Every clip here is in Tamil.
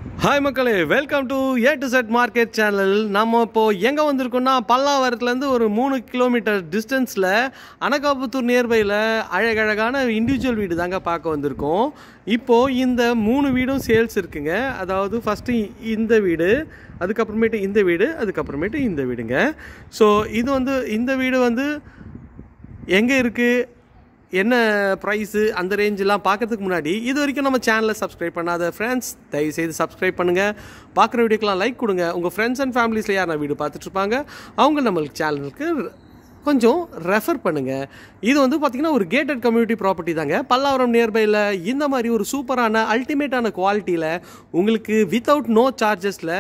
ஹாய் மக்களே, welcome to A to Z market channel. நம்ம இப்போது எங்கே வந்திருக்கோம்னா, பல்லாவரத்துலேருந்து ஒரு 3 கிலோமீட்டர் டிஸ்டன்ஸில் அனகாபுத்தூர் நியர்பையில் அழகழகான இண்டிவிஜுவல் வீடு தாங்க பார்க்க வந்திருக்கோம். இப்போது இந்த 3 வீடும் சேல்ஸ் இருக்குங்க. அதாவது ஃபஸ்ட்டு இந்த வீடு, அதுக்கப்புறமேட்டு இந்த வீடு, அதுக்கப்புறமேட்டு இந்த வீடுங்க. ஸோ இது வந்து இந்த வீடு வந்து எங்கே இருக்குது, என்ன ப்ரைஸு, அந்த ரேஞ்செலாம் பார்க்கறதுக்கு முன்னாடி இது வரைக்கும் நம்ம சேனலை சப்ஸ்கிரைப் பண்ணாத ஃப்ரெண்ட்ஸ் தயவுசெய்து சப்ஸ்கிரைப் பண்ணுங்கள். பார்க்குற வீடியோக்கெலாம் லைக் கொடுங்க. உங்கள் ஃப்ரெண்ட்ஸ் அண்ட் ஃபேமிலிஸில் யார் நான் வீடியோ பார்த்துட்ருப்பாங்க அவங்க நம்மளுக்கு சேனலுக்கு கொஞ்சம் ரெஃபர் பண்ணுங்கள். இது வந்து பார்த்திங்கன்னா ஒரு கேட்டட் கம்யூனிட்டி ப்ராப்பர்ட்டி தாங்க. பல்லாவரம் நியர்பையில் இந்த மாதிரி ஒரு சூப்பரான அல்டிமேட்டான குவாலிட்டியில் உங்களுக்கு வித்தவுட் நோ சார்ஜஸில்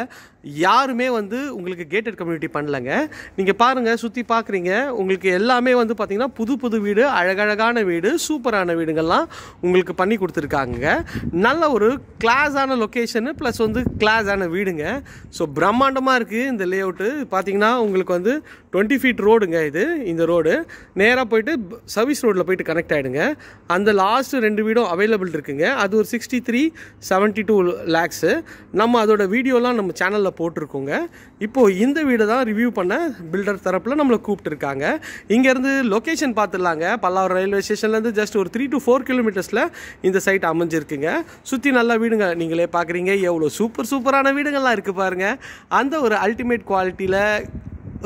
யாருமே வந்து உங்களுக்கு கேட்டட் கம்யூனிட்டி பண்ணலைங்க. நீங்கள் பாருங்கள், சுற்றி பார்க்குறீங்க, உங்களுக்கு எல்லாமே வந்து பார்த்திங்கன்னா புது புது வீடு, அழகழகான வீடு, சூப்பரான வீடுங்கள்லாம் உங்களுக்கு பண்ணி கொடுத்துருக்காங்க. நல்ல ஒரு கிளாஸான லொக்கேஷனு ப்ளஸ் வந்து கிளாஸான வீடுங்க. ஸோ பிரம்மாண்டமாக இருக்குது இந்த லே அவுட்டு. பார்த்திங்கன்னா உங்களுக்கு வந்து 20 ஃபீட் ரோடுங்க. இந்த ரோடு நேராக போயிட்டு சர்வீஸ் ரோட்டில் போயிட்டு கனெக்ட் ஆகிடுங்க. அந்த லாஸ்ட்டு 2 வீடும் அவைலபிள் இருக்குங்க. அது ஒரு 63-72 லேக்ஸு. நம்ம அதோட வீடியோலாம் நம்ம சேனலில் போட்டிருக்கோங்க. இப்போது இந்த வீடை தான் ரிவ்யூ பண்ண பில்டர் தரப்பில் நம்மளை கூப்பிட்டுருக்காங்க. இங்கேருந்து லொக்கேஷன் பார்த்துடலாங்க. பல்லாவரம் ரயில்வே ஸ்டேஷன்லேருந்து ஜஸ்ட் ஒரு 3 to 4 கிலோமீட்டர்ஸில் இந்த சைட் அமைஞ்சிருக்குங்க. சுற்றி நல்ல வீடுங்க, நீங்களே பார்க்குறீங்க எவ்வளோ சூப்பரான வீடுங்கள்லாம் இருக்குது பாருங்கள். அந்த ஒரு அல்டிமேட் குவாலிட்டியில்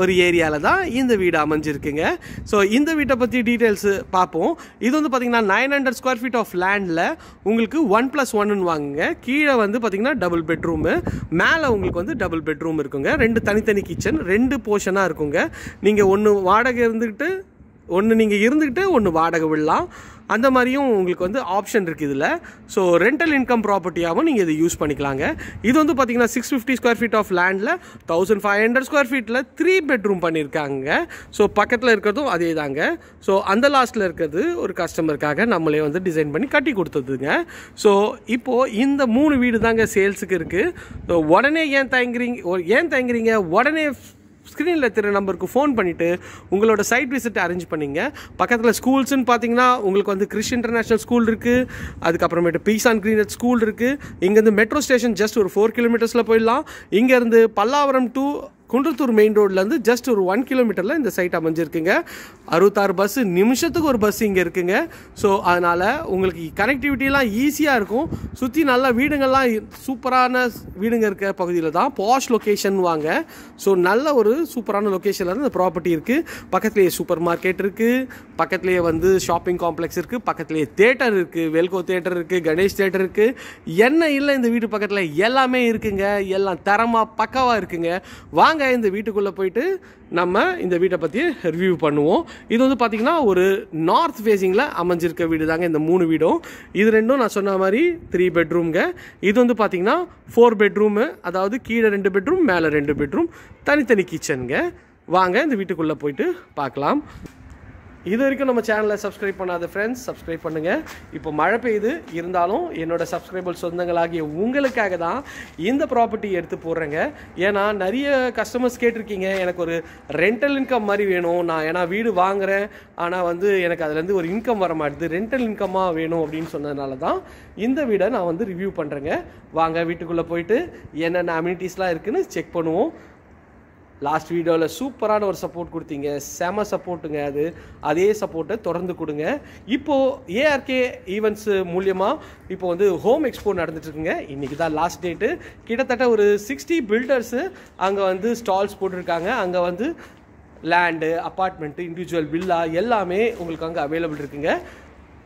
ஒரு ஏரியாவில் தான் இந்த வீடு அமைஞ்சிருக்குங்க. ஸோ இந்த வீட்டை பற்றி டீட்டெயில்ஸு பார்ப்போம். இது வந்து பார்த்திங்கன்னா 900 ஸ்கொயர் ஃபீட் ஆஃப் லேண்டில் உங்களுக்கு 1+1 வாங்குங்க. கீழே வந்து பார்த்திங்கன்னா டபுள் பெட்ரூமு, மேலே உங்களுக்கு வந்து டபுள் பெட்ரூம் இருக்குங்க. 2 தனித்தனி கிச்சன், 2 போர்ஷனாக இருக்குங்க. நீங்கள் ஒன்று வாடகை இருந்துக்கிட்டு, ஒன்று நீங்கள் இருந்துக்கிட்டு ஒன்று வாடகை விடலாம். அந்த மாதிரியும் உங்களுக்கு வந்து ஆப்ஷன் இருக்குது இதில். ஸோ ரெண்டல் இன்கம் ப்ராப்பர்ட்டியாகவும் நீங்கள் இதை யூஸ் பண்ணிக்கலாங்க. இது வந்து பார்த்திங்கன்னா 650 ஸ்கொயர் ஃபீட் ஆஃப் லேண்டில் 1500 ஸ்கொயர் ஃபீட்டில் 3 பெட்ரூம் பண்ணியிருக்காங்க. ஸோ பக்கத்தில் இருக்கிறதும் அதே தாங்க. ஸோ அந்த லாஸ்ட்டில் இருக்கிறது ஒரு கஸ்டமருக்காக நம்மளே வந்து டிசைன் பண்ணி கட்டி கொடுத்ததுங்க. ஸோ இப்போது இந்த 3 வீடு தாங்க சேல்ஸுக்கு இருக்குது. ஸோ உடனே ஏன் தயங்குறீங்க, உடனே ஸ்க்ரீனில் தெரிய நம்பருக்கு ஃபோன் பண்ணிவிட்டு உங்களோட சைட் விசிட் அரேஞ்ச் பண்ணிங்க. பக்கத்தில் ஸ்கூல்ஸ்ன்னு பார்த்தீங்கன்னா உங்களுக்கு வந்து கிறிஸ் இன்டர்நேஷ்னல் ஸ்கூல் இருக்குது, அதுக்கப்புறமேட்டு பீஸ் அண்ட் கிரீனட் ஸ்கூல் இருக்குது. இங்கேருந்து மெட்ரோ ஸ்டேஷன் ஜஸ்ட் ஒரு 4 கிலோமீட்டர்ஸில் போயிடலாம். இங்கேருந்து பல்லாவரம் டு குன்றத்தூர் மெயின் ரோட்லேருந்து ஜஸ்ட் ஒரு 1 கிலோமீட்டரில் இந்த சைட் அமைஞ்சிருக்குங்க. 66 பஸ்ஸு, நிமிஷத்துக்கு ஒரு பஸ் இங்கே இருக்குங்க. ஸோ அதனால் உங்களுக்கு கனெக்டிவிட்டிலாம் ஈஸியாக இருக்கும். சுற்றி நல்ல வீடுங்கள்லாம் சூப்பரான வீடுங்க இருக்க பகுதியில் தான் பாஷ் லொக்கேஷன் வாங்க. ஸோ நல்ல ஒரு சூப்பரான லொக்கேஷனில் தான் இந்த ப்ராப்பர்ட்டி இருக்குது. பக்கத்துலேயே சூப்பர் மார்க்கெட் இருக்குது, பக்கத்துலேயே வந்து ஷாப்பிங் காம்ப்ளெக்ஸ் இருக்குது, பக்கத்துலேயே தேட்டர் இருக்குது, வெல்கோ தேட்டர் இருக்குது, கணேஷ் தேட்டர் இருக்குது. என்ன இல்லை இந்த வீட்டு பக்கத்தில் எல்லாமே இருக்குங்க. எல்லாம் தரமாக பக்காவாக இருக்குங்க. வாங்க இந்த வீட்டுக்குள்ளே போயிட்டு நம்ம இந்த வீட்டை பற்றி ரிவ்யூ பண்ணுவோம். இது வந்து பார்த்திங்கன்னா ஒரு நார்த் ஃபேஸிங்கில் அமைஞ்சிருக்க வீடு தாங்க இந்த 3 வீடும். இது ரெண்டும் நான் சொன்ன மாதிரி 3 பெட்ரூம்ங்க. இது வந்து பார்த்திங்கன்னா 4 பெட்ரூமு, அதாவது கீழே 2 பெட்ரூம், மேலே 2 பெட்ரூம், தனித்தனி கிச்சனுங்க. வாங்க இந்த வீட்டுக்குள்ளே போயிட்டு பார்க்கலாம். இது வரைக்கும் நம்ம சேனலை சப்ஸ்கிரைப் பண்ணாத ஃப்ரெண்ட்ஸ் சப்ஸ்கிரைப் பண்ணுங்கள். இப்போ மழை பெய்யுது, இருந்தாலும் என்னோடய சப்ஸ்கிரைபர் சொந்தங்களாகிய உங்களுக்காக தான் இந்த ப்ராப்பர்ட்டி எடுத்து போடுறேங்க. ஏன்னா நிறைய கஸ்டமர்ஸ் கேட்டிருக்கீங்க, எனக்கு ஒரு ரெண்டல் இன்கம் மாதிரி வேணும், நான் ஏன்னா வீடு வாங்குகிறேன் ஆனால் வந்து எனக்கு அதுலேருந்து ஒரு இன்கம் வர மாட்டேது, ரெண்டல் இன்கமாக வேணும் அப்படின்னு சொன்னதுனால தான் இந்த வீடை நான் வந்து ரிவ்யூ பண்ணுறேங்க. வாங்க வீட்டுக்குள்ளே போயிட்டு என்னென்ன அம்யூனிட்டிஸ்லாம் இருக்குதுன்னு செக் பண்ணுவோம். லாஸ்ட் வீடியோவில் சூப்பரான ஒரு சப்போர்ட் கொடுத்தீங்க, செம சப்போர்ட்டுங்க. அதே சப்போர்ட்டை தொடர்ந்து கொடுங்க. இப்போது ஏஆர்கே ஈவெண்ட்ஸ் மூலியமாக இப்போ வந்து ஹோம் எக்ஸ்போ நடந்துட்டுருக்குங்க. இன்றைக்கி தான் லாஸ்ட் டேட்டு. கிட்டத்தட்ட ஒரு 60 பில்டர்ஸு அங்கே வந்து ஸ்டால்ஸ் போட்டிருக்காங்க. அங்கே வந்து லேண்டு, அப்பார்ட்மெண்ட்டு, இண்டிவிஜுவல் வில்லா எல்லாமே உங்களுக்கு அங்கே அவைலபிள் இருக்குங்க.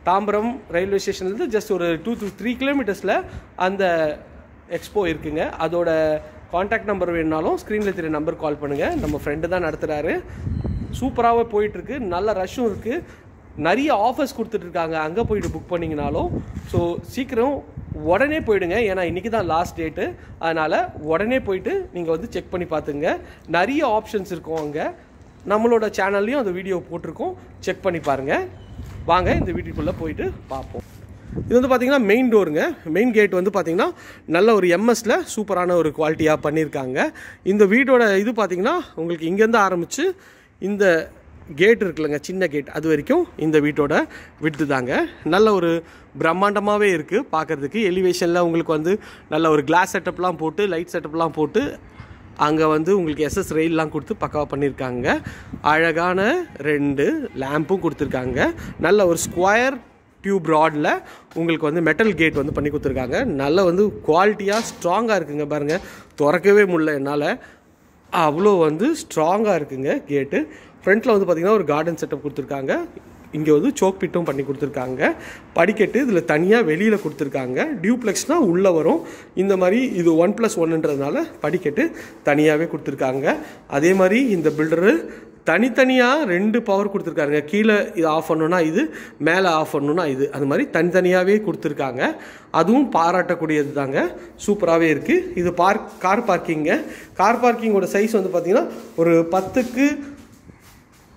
தாம்பரம் ரயில்வே ஸ்டேஷன்லேருந்து ஜஸ்ட் ஒரு 2 to 3 கிலோமீட்டர்ஸில் அந்த எக்ஸ்போ இருக்குங்க. அதோட கான்டாக்ட் நம்பர் வேணுனாலும் ஸ்க்ரீனில் தெரிய நம்பர் கால் பண்ணுங்கள். நம்ம ஃப்ரெண்டு தான் நடத்துகிறாரு. சூப்பராகவே போயிட்டுருக்கு, நல்ல ரஷ்ஷும் இருக்குது, நிறைய ஆஃபர்ஸ் கொடுத்துட்ருக்காங்க. அங்கே போயிட்டு புக் பண்ணிங்கனாலும். ஸோ சீக்கிரம் உடனே போயிடுங்க, ஏன்னா இன்றைக்கி தான் லாஸ்ட் டேட்டு. அதனால் உடனே போயிட்டு நீங்கள் வந்து செக் பண்ணி பார்த்துங்க. நிறைய ஆப்ஷன்ஸ் இருக்கும் அங்கே. நம்மளோட சேனல்லையும் அந்த வீடியோ போட்டிருக்கோம், செக் பண்ணி பாருங்கள். வாங்க இந்த வீட்டுக்குள்ளே போயிட்டு பார்ப்போம். இது வந்து பார்த்திங்கன்னா மெயின் டோருங்க. மெயின் கேட் வந்து பார்த்திங்கன்னா நல்ல ஒரு எம்எஸ்ல சூப்பரான ஒரு குவாலிட்டியாக பண்ணியிருக்காங்க. இந்த வீடோட இது பார்த்திங்கன்னா உங்களுக்கு இங்கேருந்து ஆரம்பித்து இந்த கேட் இருக்குல்லங்க, சின்ன கேட், அது வரைக்கும் இந்த வீட்டோட விட்டு தாங்க. நல்ல ஒரு பிரம்மாண்டமாகவே இருக்குது பார்க்குறதுக்கு. எலிவேஷனில் உங்களுக்கு வந்து நல்ல ஒரு கிளாஸ் செட்டப்லாம் போட்டு, லைட் செட்டப்லாம் போட்டு, அங்கே வந்து உங்களுக்கு எஸ்எஸ் ரெயிலெலாம் கொடுத்து பக்காவாக பண்ணியிருக்காங்க. அழகான 2 லேம்பும் கொடுத்துருக்காங்க. நல்ல ஒரு ஸ்கொயர் டியூப் ராடில் உங்களுக்கு வந்து மெட்டல் கேட் வந்து பண்ணி கொடுத்துருக்காங்க. நல்ல வந்து குவாலிட்டியாக ஸ்ட்ராங்காக இருக்குங்க. பாருங்கள், திறக்கவே முடியல என்னால், அவ்வளோ வந்து ஸ்ட்ராங்காக இருக்குங்க கேட்டு. ஃப்ரண்ட்டில் வந்து பார்த்திங்கன்னா ஒரு கார்டன் செட்டப் கொடுத்துருக்காங்க. இங்கே வந்து சோக் பிட்டும் பண்ணி கொடுத்துருக்காங்க. படிக்கட்டு இதில் தனியாக வெளியில் கொடுத்துருக்காங்க. டியூப்ளெக்ஸ்னால் உள்ளே வரும். இந்த மாதிரி இது 1+1ன்றதுனால படிக்கட்டு தனியாகவே கொடுத்துருக்காங்க. அதே மாதிரி இந்த பில்டரு தனித்தனியாக 2 பவர் கொடுத்துருக்காங்க. கீழே இது ஆஃப் பண்ணணுன்னா இது, மேலே ஆஃப் பண்ணணுன்னா இது, அது மாதிரி தனித்தனியாகவே கொடுத்துருக்காங்க. அதுவும் பாராட்டக்கூடியது தாங்க. சூப்பராகவே இருக்குது. இது கார் பார்க்கிங்க. கார் பார்க்கிங்கோட சைஸ் வந்து பார்த்திங்கன்னா ஒரு 10க்கு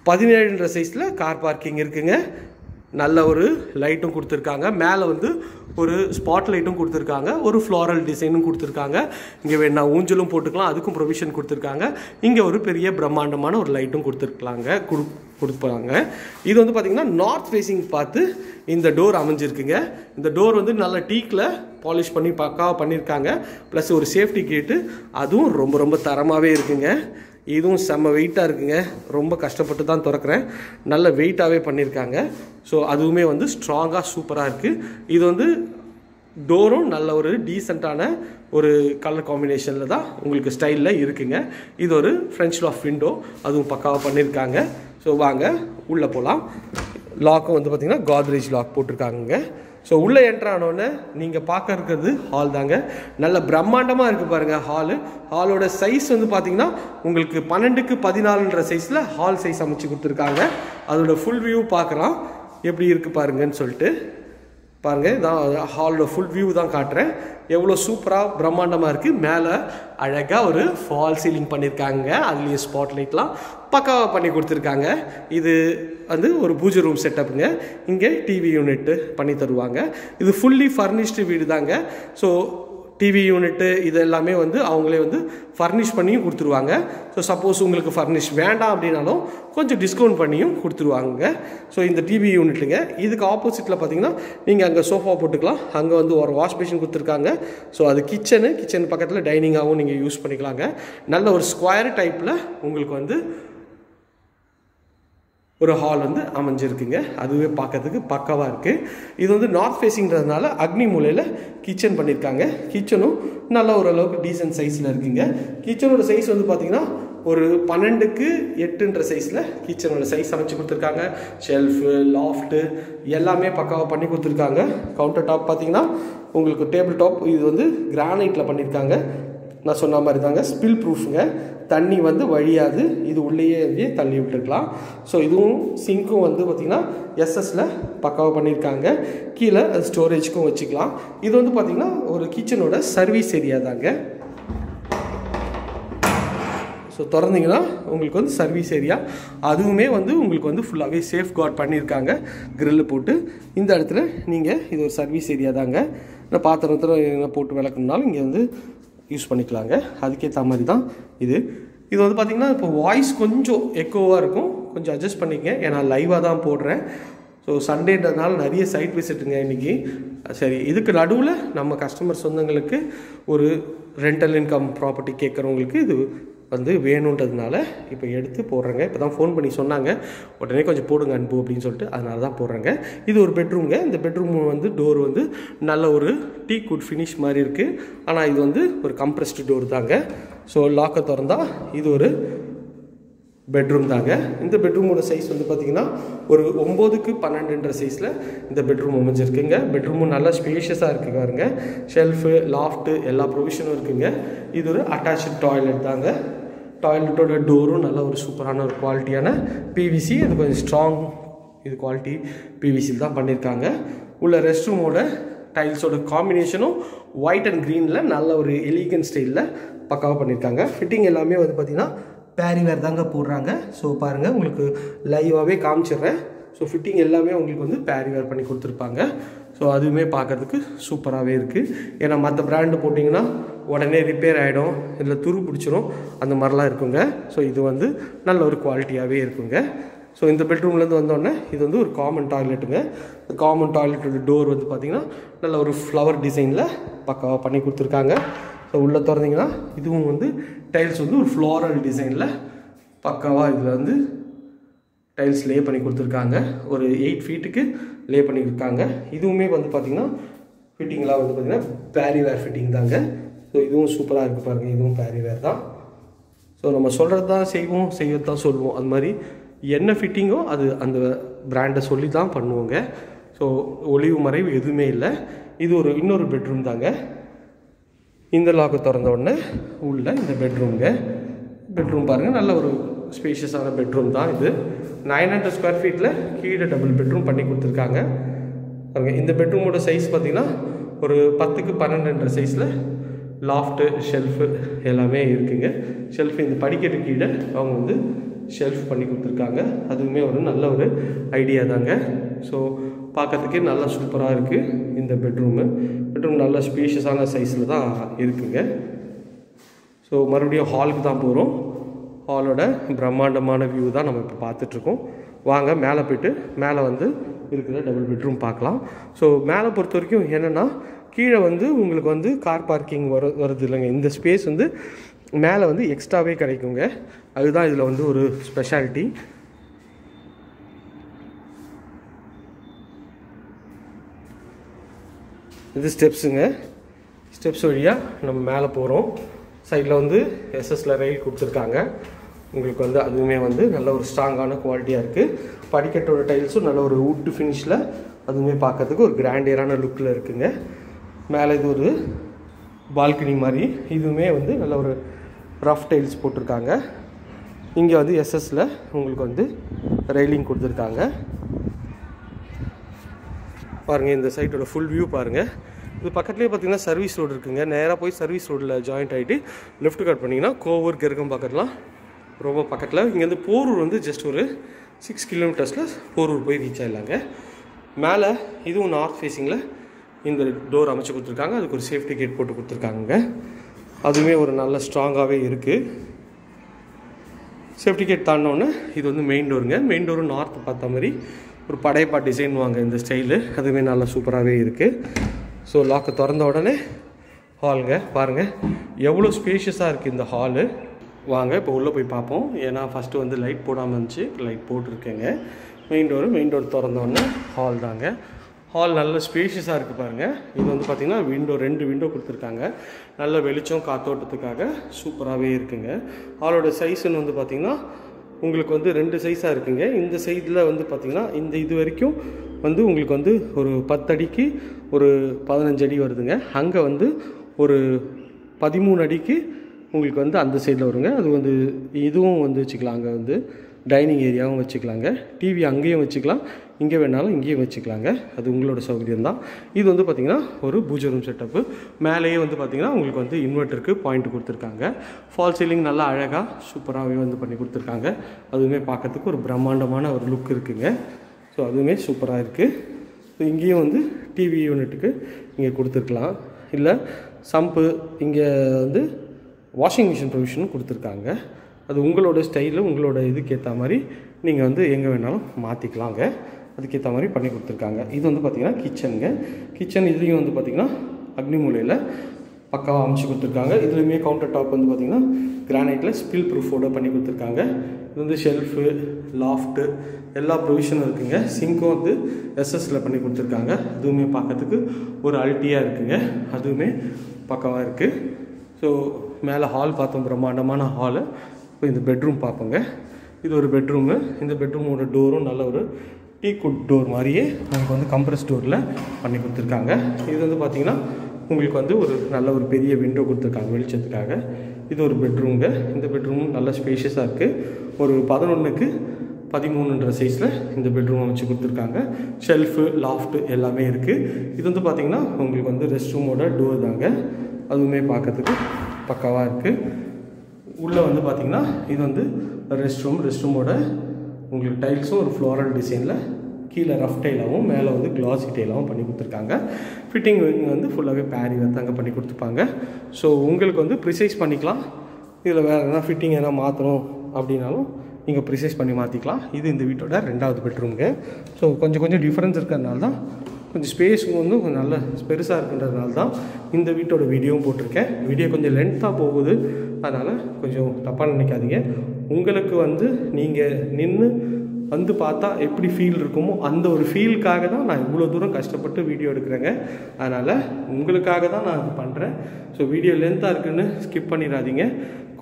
17ன்ற சைஸில் கார் பார்க்கிங் இருக்குங்க. நல்ல ஒரு லைட்டும் கொடுத்துருக்காங்க. மேலே வந்து ஒரு ஸ்பாட் லைட்டும் கொடுத்துருக்காங்க. ஒரு ஃப்ளாரல் டிசைனும் கொடுத்துருக்காங்க. இங்கே வேணா ஊஞ்சலும் போட்டுக்கலாம், அதுக்கும் ப்ரொவிஷன் கொடுத்துருக்காங்க. இங்கே ஒரு பெரிய பிரம்மாண்டமான ஒரு லைட்டும் கொடுப்பாங்க. இது வந்து பார்த்திங்கன்னா நார்த் ஃபேஸிங் பார்த்து இந்த டோர் அமைஞ்சிருக்குங்க. இந்த டோர் வந்து நல்ல டீக்கில் பாலிஷ் பண்ணி பக்காவாக பண்ணியிருக்காங்க. ப்ளஸ் ஒரு சேஃப்டி கேட்டு, அதுவும் ரொம்ப ரொம்ப தரமாகவே இருக்குங்க. இதுவும் செம்ம வெயிட்டாக இருக்குங்க. ரொம்ப கஷ்டப்பட்டு தான் திறக்கிறேன். நல்ல வெயிட்டாகவே பண்ணியிருக்காங்க. ஸோ அதுவுமே வந்து ஸ்ட்ராங்காக சூப்பராக இருக்குது. இது வந்து டோரும் நல்ல ஒரு டீசெண்டான ஒரு கலர் காம்பினேஷனில் தான் உங்களுக்கு ஸ்டைலில் இருக்குங்க. இது ஒரு ஃப்ரெஞ்ச் லாஃப்ட் விண்டோ, அதுவும் பக்காவாக பண்ணியிருக்காங்க. ஸோ வாங்க உள்ளே போகலாம். லாக்கும் வந்து பார்த்திங்கன்னா கோத்ரேஜ் லாக் போட்டிருக்காங்க. ஸோ உள்ளே என்ட்ரானோடனே நீங்கள் பார்க்க இருக்கிறது ஹால் தாங்க. நல்ல பிரம்மாண்டமாக இருக்குது பாருங்கள் ஹாலு. ஹாலோட சைஸ் வந்து பார்த்திங்கன்னா உங்களுக்கு 12க்கு 14ன்ற சைஸில் ஹால் சைஸ் அமைச்சு கொடுத்துருக்காங்க. அதோட ஃபுல் வியூ பார்க்கலாம் எப்படி இருக்குது பாருங்கன்னு சொல்லிட்டு. பாருங்கள், இதான் ஹாலோட ஃபுல் வியூ தான் காட்டுறேன். எவ்வளோ சூப்பராக பிரம்மாண்டமாக இருக்குது. மேலே அழகாக ஒரு ஃபால் சீலிங் பண்ணியிருக்காங்க. அதுலேயே ஸ்பாட் லைட்லாம் பக்காவாக பண்ணி கொடுத்துருக்காங்க. இது வந்து ஒரு பூஜை ரூம் செட்டப்புங்க. இங்கே டிவி யூனிட்டு பண்ணி தருவாங்க. இது ஃபுல்லி ஃபர்னிஷ்டு வீடு தாங்க. ஸோ டிவி யூனிட்டு இது எல்லாமே வந்து அவங்களே வந்து ஃபர்னிஷ் பண்ணியும் கொடுத்துருவாங்க. ஸோ சப்போஸ் உங்களுக்கு ஃபர்னிஷ் வேண்டாம் அப்படின்னாலும் கொஞ்சம் டிஸ்கவுண்ட் பண்ணியும் கொடுத்துருவாங்க. ஸோ இந்த டிவி யூனிட்டுங்க. இதுக்கு ஆப்போசிட்டில் பார்த்தீங்கன்னா நீங்கள் அங்கே சோஃபா போட்டுக்கலாம். அங்கே வந்து ஒரு வாஷ் பேஷன் கொடுத்துருக்காங்க. ஸோ அது கிச்சன் பக்கத்தில் டைனிங்காகவும் நீங்கள் யூஸ் பண்ணிக்கலாங்க. நல்ல ஒரு ஸ்கொயர் டைப்பில் உங்களுக்கு வந்து ஒரு ஹால் வந்து அமைஞ்சிருக்குங்க. அதுவே பார்க்கறதுக்கு பக்காவாக இருக்குது. இது வந்து நார்த் ஃபேஸிங்கிறதுனால அக்னி மூலையில் கிச்சன் பண்ணியிருக்காங்க. கிச்சனும் நல்ல ஓரளவுக்கு டீசன்ட் சைஸில் இருக்குங்க. கிச்சனோட சைஸ் வந்து பார்த்திங்கன்னா ஒரு 12க்கு 8ன்ற சைஸில் கிச்சனோட சைஸ் அமைச்சு கொடுத்துருக்காங்க. ஷெல்ஃபு, லாஃப்ட்டு எல்லாமே பக்காவாக பண்ணி கொடுத்துருக்காங்க. கவுண்டர் டாப் பார்த்திங்கன்னா உங்களுக்கு டேபிள் டாப் இது வந்து கிரானைட்டில் பண்ணியிருக்காங்க. நான் சொன்ன மாதிரி தாங்க, ஸ்பில் ப்ரூஃபுங்க. தண்ணி வந்து வழியாது, இது உள்ளேயே தள்ளி விட்டுருக்கலாம். ஸோ இதுவும் சிங்க்கும் வந்து பார்த்திங்கன்னா எஸ்எஸில் பக்காவாக பண்ணியிருக்காங்க. கீழே அது ஸ்டோரேஜ்க்கும் வச்சுக்கலாம். இது வந்து பார்த்திங்கன்னா ஒரு கிச்சனோட சர்வீஸ் ஏரியா தாங்க. ஸோ திறந்தீங்கன்னா உங்களுக்கு வந்து சர்வீஸ் ஏரியா, அதுவுமே வந்து உங்களுக்கு வந்து ஃபுல்லாகவே சேஃப் கார்ட் பண்ணியிருக்காங்க கிரில்லு போட்டு. இந்த இடத்துல நீங்கள் இது ஒரு சர்வீஸ் ஏரியா தாங்க. இந்த பாத்திரத்தில் போட்டு விளக்கணுனாலும் இங்கே வந்து யூஸ் பண்ணிக்கலாங்க. அதுக்கேற்ற மாதிரி தான் இது வந்து பார்த்திங்கன்னா இப்போ வாய்ஸ் கொஞ்சம் எக்கோவாக இருக்கும், கொஞ்சம் அட்ஜஸ்ட் பண்ணிக்கங்க. ஏன்னா லைவாக தான் போடுறேன். ஸோ சண்டேன்றதுனால நிறைய சைட் விசிட்டுங்க இன்றைக்கி. சரி, இதுக்கு நடுவில் நம்ம கஸ்டமர் சொந்தங்களுக்கு ஒரு ரெண்டல் இன்கம் ப்ராப்பர்ட்டி கேட்குறவங்களுக்கு இது வந்து வேணுன்றதுனால இப்போ எடுத்து போடுறேங்க. இப்போ தான் ஃபோன் பண்ணி சொன்னாங்க, உடனே கொஞ்சம் போடுங்க அன்பு அப்படின்னு சொல்லிட்டு, அதனால தான் போடுறேங்க. இது ஒரு பெட்ரூம்ங்க. இந்த பெட்ரூம் வந்து டோர் வந்து நல்ல ஒரு டீக் வுட் ஃபினிஷ் மாதிரி இருக்குது. ஆனால் இது வந்து ஒரு கம்ப்ரெஸ்டு டோர் தாங்க. ஸோ லாக்கை திறந்தா இது ஒரு பெட்ரூம் தாங்க. இந்த பெட்ரூமோட சைஸ் வந்து பார்த்திங்கன்னா ஒரு 9க்கு 12ன்ற சைஸில் இந்த பெட்ரூம் அமைஞ்சிருக்குங்க. பெட்ரூமும் நல்லா ஸ்பேஷியஸாக இருக்குது பாருங்க. ஷெல்ஃபு, லாஃப்ட்டு எல்லா ப்ரொவிஷனும் இருக்குங்க. இது ஒரு அட்டாச்சு டாய்லெட் தாங்க. டாய்லெட்டோட டோரும் நல்ல ஒரு சூப்பரான ஒரு குவாலிட்டியான பிவிசி, அது கொஞ்சம் ஸ்ட்ராங் இது குவாலிட்டி பிவிசியில் தான் பண்ணியிருக்காங்க. உள்ள ரெஸ்ட் ரூமோட டைல்ஸோட காம்பினேஷனும் ஒயிட் அண்ட் க்ரீனில் நல்ல ஒரு எலிகன்ட் ஸ்டைலில் பக்காவாக பண்ணியிருக்காங்க. ஃபிட்டிங் எல்லாமே வந்து பார்த்திங்கன்னா பேரிவேர் தாங்க போடுறாங்க. ஸோ பாருங்கள், உங்களுக்கு லைவாகவே காமிச்சிடுறேன். ஸோ ஃபிட்டிங் எல்லாமே உங்களுக்கு வந்து பேரிவேர் பண்ணி கொடுத்துருப்பாங்க. ஸோ அதுவுமே பார்க்குறதுக்கு சூப்பராகவே இருக்குது. ஏன்னா மற்ற பிராண்டு போட்டிங்கன்னா உடனே ரிப்பேர் ஆகிடும், இதில் துரு பிடிச்சிரும், அந்த மாதிரிலாம் இருக்குங்க. ஸோ இது வந்து நல்ல ஒரு குவாலிட்டியாகவே இருக்குங்க. ஸோ இந்த பெட்ரூம்லேருந்து வந்தோடனே இது வந்து ஒரு காமன் டாய்லெட்டுங்க. இந்த காமன் டாய்லெட்டோட டோர் வந்து பார்த்திங்கன்னா நல்ல ஒரு ஃப்ளவர் டிசைனில் பக்காவாக பண்ணி கொடுத்துருக்காங்க. ஸோ உள்ளே திறந்தீங்கன்னா இதுவும் வந்து டைல்ஸ் வந்து ஒரு ஃப்ளோரல் டிசைனில் பக்காவாக இதில் வந்து டைல்ஸ் லே பண்ணி கொடுத்துருக்காங்க. ஒரு 8 ஃபீட்டுக்கு லே பண்ணியிருக்காங்க. இதுவுமே வந்து பார்த்திங்கன்னா ஃபிட்டிங்லாம் வந்து பார்த்திங்கன்னா பேரிவேர் ஃபிட்டிங் தாங்க. ஸோ இதுவும் சூப்பராக இருக்குது பாருங்கள், இதுவும் பேரிவேர் தான். ஸோ நம்ம சொல்கிறது தான் செய்வோம், செய்வது தான் சொல்லுவோம். அது மாதிரி என்ன ஃபிட்டிங்கோ அது அந்த பிராண்டை சொல்லி தான் பண்ணுவோங்க. ஸோ ஒளிவு மறைவு எதுவுமே இல்லை. இது ஒரு இன்னொரு பெட்ரூம் தாங்க. இந்த லாக்கு திறந்த உடனே உள்ள இந்த பெட்ரூம்ங்க. பெட்ரூம் பாருங்கள், நல்ல ஒரு ஸ்பேஷியஸான பெட்ரூம் தான் இது. 900 ஸ்கொயர் ஃபீட்டில் கீழே டபுள் பெட்ரூம் பண்ணி கொடுத்துருக்காங்க. பாருங்கள், இந்த பெட்ரூமோட சைஸ் பார்த்திங்கன்னா ஒரு 10க்கு 12 சைஸில் லாஃப்ட்டு ஷெல்ஃபு எல்லாமே இருக்குங்க. ஷெல்ஃபு இந்த படிக்கட்டு கீழே அவங்க வந்து ஷெல்ஃப் பண்ணி கொடுத்துருக்காங்க. அதுவுமே ஒரு நல்ல ஒரு ஐடியா தாங்க. ஸோ பார்க்கறதுக்கே நல்லா சூப்பராக இருக்குது இந்த பெட்ரூமு. பெட்ரூம் நல்ல ஸ்பேஷியஸான சைஸில் தான் இருக்குங்க. ஸோ மறுபடியும் ஹாலுக்கு தான் போகிறோம். ஹாலோட பிரம்மாண்டமான வியூ தான் நம்ம இப்போ பார்த்துட்ருக்கோம். வாங்க மேலே போய்ட்டு மேலே வந்து இருக்கிற டபுள் பெட்ரூம் பார்க்கலாம். ஸோ மேலே பொறுத்த வரைக்கும் என்னென்னா கீழே வந்து உங்களுக்கு வந்து கார் பார்க்கிங் வருது இல்லைங்க. இந்த ஸ்பேஸ் வந்து மேலே வந்து எக்ஸ்ட்ராவே கிடைக்குங்க. அதுதான் இதில் வந்து ஒரு ஸ்பெஷாலிட்டி. இது ஸ்டெப்ஸுங்க. ஸ்டெப்ஸ் வழியாக நம்ம மேலே போகிறோம். சைடில் வந்து எஸ்எஸ்ல ரயில் கொடுத்துருக்காங்க. உங்களுக்கு வந்து அதுவுமே வந்து நல்ல ஒரு ஸ்ட்ராங்கான குவாலிட்டியாக இருக்குது. படிக்கட்டோட டைல்ஸும் நல்ல ஒரு வுட் ஃபினிஷில் அதுவுமே பார்க்கறதுக்கு ஒரு கிராண்டியரான லுக்கில் இருக்குங்க. மேலே இது ஒரு பால்கனி மாதிரி, இதுவுமே வந்து நல்ல ஒரு ரஃப் டைல்ஸ் போட்டிருக்காங்க. இங்கே வந்து எஸ்எஸ்ல உங்களுக்கு வந்து ரெயிலிங் கொடுத்துருக்காங்க. பாருங்கள், இந்த சைட்டோட ஃபுல் வியூ பாருங்கள். இது பக்கத்துலேயே பார்த்தீங்கன்னா சர்வீஸ் ரோடு இருக்குங்க. நேராக போய் சர்வீஸ் ரோடில் ஜாயிண்ட் ஆகிட்டு லெஃப்ட் கட் பண்ணிங்கன்னா கோவூர் கெருக்கம் பக்கத்துலாம் ரொம்ப பக்கத்தில். இங்கேருந்து போரூர் வந்து ஜஸ்ட் ஒரு 6 கிலோமீட்டர்ஸில் போரூர் போய் ரீச் ஆகிடலாங்க. மேலே இதுவும் நார்த் ஃபேஸிங்கில் இந்த டோர் அமைச்சு கொடுத்துருக்காங்க. அதுக்கு ஒரு சேஃப்டி கேட் போட்டு கொடுத்துருக்காங்க. அதுவுமே ஒரு நல்ல ஸ்ட்ராங்காகவே இருக்குது. சேஃப்டி கேட் தாண்டினோன்னே இது வந்து மெயின் டோருங்க. மெயின் டோரும் நார்த் பார்த்த மாதிரி ஒரு படையப்பா டிசைன் வாங்க இந்த ஸ்டைலு. அதுவுமே நல்லா சூப்பராகவே இருக்குது. ஸோ லாக்கை திறந்த உடனே ஹாலுங்க. பாருங்கள் எவ்வளோ ஸ்பேஷியஸாக இருக்குது இந்த ஹாலு. வாங்க இப்போ உள்ளே போய் பார்ப்போம். ஏன்னா ஃபஸ்ட்டு வந்து லைட் போடாமல் இருந்துச்சு, லைட் போட்டிருக்கேங்க. மெயின் டோர் திறந்தோடனே ஹால் தாங்க. ஹால் நல்ல ஸ்பேஷியஸாக இருக்குது பாருங்கள். இது வந்து பார்த்திங்கன்னா 2 விண்டோ கொடுத்துருக்காங்க. நல்ல வெளிச்சம் காத்தோட்டத்துக்காக சூப்பராகவே இருக்குங்க. ஹாலோட சைஸுன்னு வந்து பார்த்திங்கன்னா உங்களுக்கு வந்து 2 சைஸாக இருக்குங்க. இந்த சைடில் வந்து பார்த்திங்கன்னா இந்த இது வரைக்கும் வந்து உங்களுக்கு வந்து ஒரு 10 அடிக்கு ஒரு 15 அடி வருதுங்க. அங்கே வந்து ஒரு 13 அடிக்கு உங்களுக்கு வந்து அந்த சைடில் வருங்க. அது வந்து இதுவும் வந்து வச்சுக்கலாம். அங்கே வந்து டைனிங் ஏரியாவும் வச்சுக்கலாங்க. டிவி அங்கேயும் வச்சுக்கலாம், இங்கே வேணாலும் இங்கேயும் வச்சுக்கலாங்க. அது உங்களோட சௌகரியம் தான். இது வந்து பார்த்திங்கன்னா ஒரு பூஜை ரூம் செட்டப்பு. மேலேயே வந்து பார்த்திங்கன்னா உங்களுக்கு வந்து இன்வெர்ட்டருக்கு பாயிண்ட் கொடுத்துருக்காங்க. ஃபால் சீலிங் நல்லா அழகாக சூப்பராகவே வந்து பண்ணி கொடுத்துருக்காங்க. அதுவுமே பார்க்கறதுக்கு ஒரு பிரம்மாண்டமான ஒரு லுக் இருக்குங்க. ஸோ அதுவுமே சூப்பராக இருக்குது. ஸோ இங்கேயும் வந்து டிவி யூனிட்டுக்கு இங்கே கொடுத்துருக்கலாம். இல்லை சம்பு இங்கே வந்து வாஷிங் மிஷின் ப்ரொவிஷனும் கொடுத்துருக்காங்க. அது உங்களோட ஸ்டைலு உங்களோட இதுக்கு ஏற்ற மாதிரி நீங்கள் வந்து எங்கே வேணாலும் மாற்றிக்கலாங்க. அதுக்கேற்ற மாதிரி பண்ணி கொடுத்துருக்காங்க. இது வந்து பார்த்திங்கன்னா கிச்சனுங்க. கிச்சன் இதுலேயும் வந்து பார்த்திங்கன்னா அக்னி மூலையில் பக்காவாக அமைச்சு கொடுத்துருக்காங்க. இதுலேயுமே கவுண்டர் டாப் வந்து பார்த்திங்கன்னா கிரானைட்டில் ஸ்பில் ப்ரூஃபோட பண்ணி கொடுத்துருக்காங்க. இது வந்து ஷெல்ஃபு லாஃப்ட்டு எல்லா ப்ரொவிஷனும் இருக்குங்க. சிங்க்கும் வந்து எஸ்எஸ்ல பண்ணி கொடுத்துருக்காங்க. அதுவுமே பார்க்கறதுக்கு ஒரு அல்ட்டியாக இருக்குங்க. அதுவுமே பக்காவாக இருக்குது. ஸோ மேலே ஹால் பார்த்தோம், பிரம்மாண்டமான ஹாலு. இப்போ இந்த பெட்ரூம் பார்ப்போங்க. இது ஒரு பெட்ரூமு. இந்த பெட்ரூமோட டோரும் நல்ல ஒரு டீ குட் டோர் மாதிரியே உங்களுக்கு வந்து கம்ப்ரஸ் டோரில் பண்ணி கொடுத்துருக்காங்க. இது வந்து பார்த்திங்கன்னா உங்களுக்கு வந்து ஒரு நல்ல ஒரு பெரிய விண்டோ கொடுத்துருக்காங்க வெளிச்சத்துக்காக. இது ஒரு பெட்ரூமுங்க. இந்த பெட்ரூமும் நல்ல ஸ்பேஷியஸாக இருக்குது. ஒரு 11க்கு 13 சைஸில் இந்த பெட்ரூம் அமைச்சு கொடுத்துருக்காங்க. ஷெல்ஃபு லாஃப்ட்டு எல்லாமே இருக்குது. இது வந்து பார்த்திங்கன்னா உங்களுக்கு வந்து ரெஸ்ட் ரூமோட டோர் தாங்க. அதுவுமே பார்க்கறதுக்கு பக்காவாக இருக்குது. உள்ளே வந்து பார்த்திங்கன்னா இது வந்து ரெஸ்ட் ரூமோட உங்களுக்கு டைல்ஸும் ஒரு ஃப்ளோரல் டிசைனில் கீழே ரஃப் டைலாகவும் மேலே வந்து கிளாசி டைலாகவும் பண்ணி கொடுத்துருக்காங்க. ஃபிட்டிங் வந்து ஃபுல்லாகவே பேரிவேர் தாங்க பண்ணி கொடுத்துருப்பாங்க. ஸோ உங்களுக்கு வந்து ப்ரிசைஸ் பண்ணிக்கலாம். இதில் வேறு எதனா ஃபிட்டிங் எதனா மாற்றணும் அப்படின்னாலும் இங்கே ப்ரிசைஸ் பண்ணி மாற்றிக்கலாம். இது இந்த வீட்டோட 2வது பெட்ரூமுங்க. ஸோ கொஞ்சம் டிஃப்ரென்ஸ் இருக்கிறதுனால தான், கொஞ்சம் ஸ்பேஸ் வந்து கொஞ்சம் நல்ல பெருசாக இருக்குன்றதுனால தான் இந்த வீட்டோட வீடியோவும் போட்டிருக்கேன். வீடியோ கொஞ்சம் லென்த்தாக போகுது, அதனால் கொஞ்சம் தப்பாக நினைக்காதீங்க. உங்களுக்கு வந்து நீங்கள் நின்று வந்து பார்த்தா எப்படி ஃபீல் இருக்குமோ அந்த ஒரு ஃபீலுக்காக தான் நான் இவ்வளோ தூரம் கஷ்டப்பட்டு வீடியோ எடுக்கிறேங்க. அதனால் உங்களுக்காக தான் நான் இது பண்ணுறேன். ஸோ வீடியோ லென்த்தாக இருக்குன்னு ஸ்கிப் பண்ணிடாதீங்க,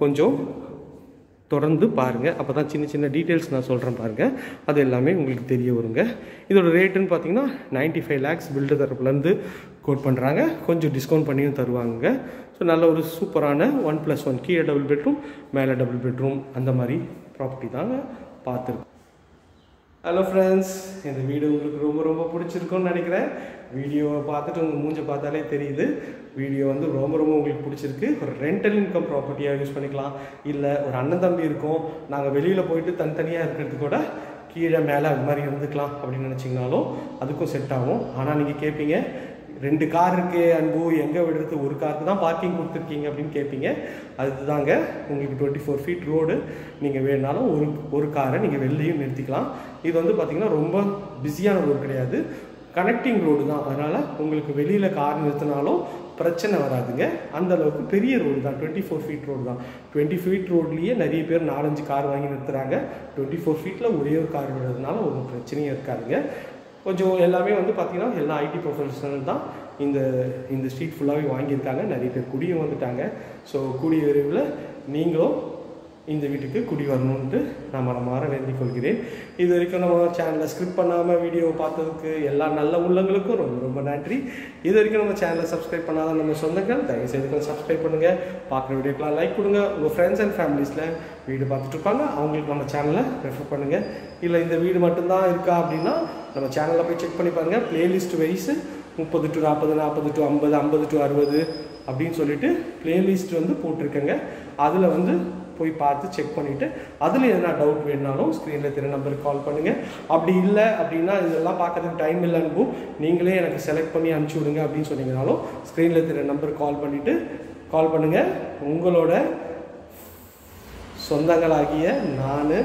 கொஞ்சம் தொடர்ந்து பாருங்கள். அப்போ தான் சின்ன டீட்டெயில்ஸ் நான் சொல்கிறேன் பாருங்கள், அது எல்லாமே உங்களுக்கு தெரிய வருங்க. இதோட ரேட்டுன்னு பார்த்தீங்கன்னா 95 lakhs பில்டர் தரப்புலேருந்து கோட் பண்ணுறாங்க. கொஞ்சம் டிஸ்கவுண்ட் பண்ணியும் தருவாங்க. ஸோ நல்ல ஒரு சூப்பரான 1+1 கீழே டபுள் பெட்ரூம் மேலே டபுள் பெட்ரூம் அந்த மாதிரி ப்ராப்பர்ட்டி தாங்க பார்த்துருக்கோம். ஹலோ ஃப்ரெண்ட்ஸ், இந்த வீடியோ உங்களுக்கு ரொம்ப பிடிச்சிருக்குன்னு நினைக்கிறேன். வீடியோவை பார்த்துட்டு உங்கள் மூஞ்சை பார்த்தாலே தெரியுது வீடியோ வந்து ரொம்ப உங்களுக்கு பிடிச்சிருக்கு. ஒரு ரெண்டல் இன்கம் ப்ராப்பர்ட்டியாக யூஸ் பண்ணிக்கலாம். இல்லை ஒரு அண்ணன் தம்பி இருக்கும், நாங்கள் வெளியில் போயிட்டு தனித்தனியாக இருக்கிறதுக்கு கூட கீழே மேலே அது மாதிரி இருந்துக்கலாம் அப்படின்னு நினச்சிங்கனாலும் அதுக்கும் செட் ஆகும். ஆனால் நீங்கள் கேட்பீங்க, 2 கார் இருக்கே அன்பு, எங்கே விடுறது, ஒரு காருக்கு தான் பார்க்கிங் கொடுத்துருக்கீங்க அப்படின்னு கேட்பீங்க. அதுதாங்க உங்களுக்கு 24 feet ரோடு. நீங்கள் வேணாலும் ஒரு காரை நீங்கள் வெளிலையும் நிறுத்திக்கலாம். இது வந்து பார்த்திங்கன்னா ரொம்ப பிஸியான ரோடு கிடையாது, கனெக்டிங் ரோடு தான். அதனால் உங்களுக்கு வெளியில் கார் நிறுத்தினாலும் பிரச்சனை வராதுங்க. அந்தளவுக்கு பெரிய ரோடு தான், 24 feet ரோடு தான். 20 feet ரோட்லேயே நிறைய பேர் 4-5 கார் வாங்கி நிறுத்துகிறாங்க. 24 feetல ஒரே ஒரு கார் விடுறதுனால ஒன்றும் பிரச்சனையும் இருக்காதுங்க. கொஞ்சம் எல்லாமே வந்து பார்த்திங்கன்னா எல்லா ஐடி ப்ரொஃபஷனல் தான் இந்த ஸ்ட்ரீட் ஃபுல்லாகவே வாங்கியிருக்காங்க. நிறைய பேர் குடியும் வந்துட்டாங்க. ஸோ கூடிய விரைவில் நீங்களும் இந்த வீட்டுக்கு குடி வரணுன்ட்டு நான் மனமாற வேண்டிக் கொள்கிறேன். இது வரைக்கும் நம்ம சேனலை ஸ்கிரிப்ட் பண்ணாமல் வீடியோவை பார்த்ததுக்கு எல்லா நல்ல உள்ளங்களுக்கும் ரொம்ப நன்றி. இது வரைக்கும் நம்ம சேனலை சப்ஸ்கிரைப் பண்ணாத நம்ம சொந்தங்கள் தயவுசெய்து சப்ஸ்கிரைப் பண்ணுங்கள். பார்க்குற வீடியோக்கெலாம் லைக் கொடுங்க. உங்கள் ஃப்ரெண்ட்ஸ் அண்ட் ஃபேமிலிஸில் வீடு பார்த்துட்டு இருப்பாங்க, அவங்களுக்கு நம்ம சேனலை ரெஃபர் பண்ணுங்கள். இல்லை இந்த வீடு மட்டும்தான் இருக்கா அப்படின்னா நம்ம சேனலில் போய் செக் பண்ணி பாருங்கள். Playlist wise 30 to 40, 40 to 50, 50 to 60 அப்படின்னு சொல்லிட்டு பிளேலிஸ்ட் வந்து போட்டிருக்கேங்க. அதில் வந்து போய் பார்த்து செக் பண்ணிவிட்டு அதில் எதனா டவுட் வேணுனாலும் ஸ்க்ரீனில் தெரிய நம்பருக்கு கால் பண்ணுங்கள். அப்படி இல்லை அப்படின்னா இதெல்லாம் பார்க்கறதுக்கு டைம் இல்லை அனுப்பு, நீங்களே எனக்கு செலக்ட் பண்ணி அனுப்பிச்சி விடுங்க அப்படின்னு சொன்னீங்கனாலும் ஸ்க்ரீனில் தெரிய நம்பருக்கு கால் பண்ணுங்கள். உங்களோட சொந்தங்களாகிய நான்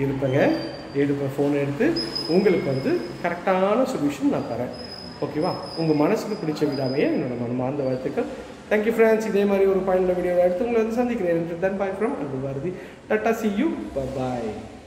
இருப்பேங்க. ஃபோன் எடுத்து உங்களுக்கு வந்து கரெக்டான சொல்யூஷன் நான் தரேன். ஓகேவா? உங்கள் மனசுக்கு பிடிச்ச விடாமையே என்னோட மனமார்ந்த வாழ்த்துக்கள். Thank you friends. இதே மாதிரி ஒரு பாயிண்ட் வீடியோவில் எடுத்து உங்களை வந்து சந்திக்கிறேன். Then bye from Anbu Bharati. Tata, see you. Bye bye.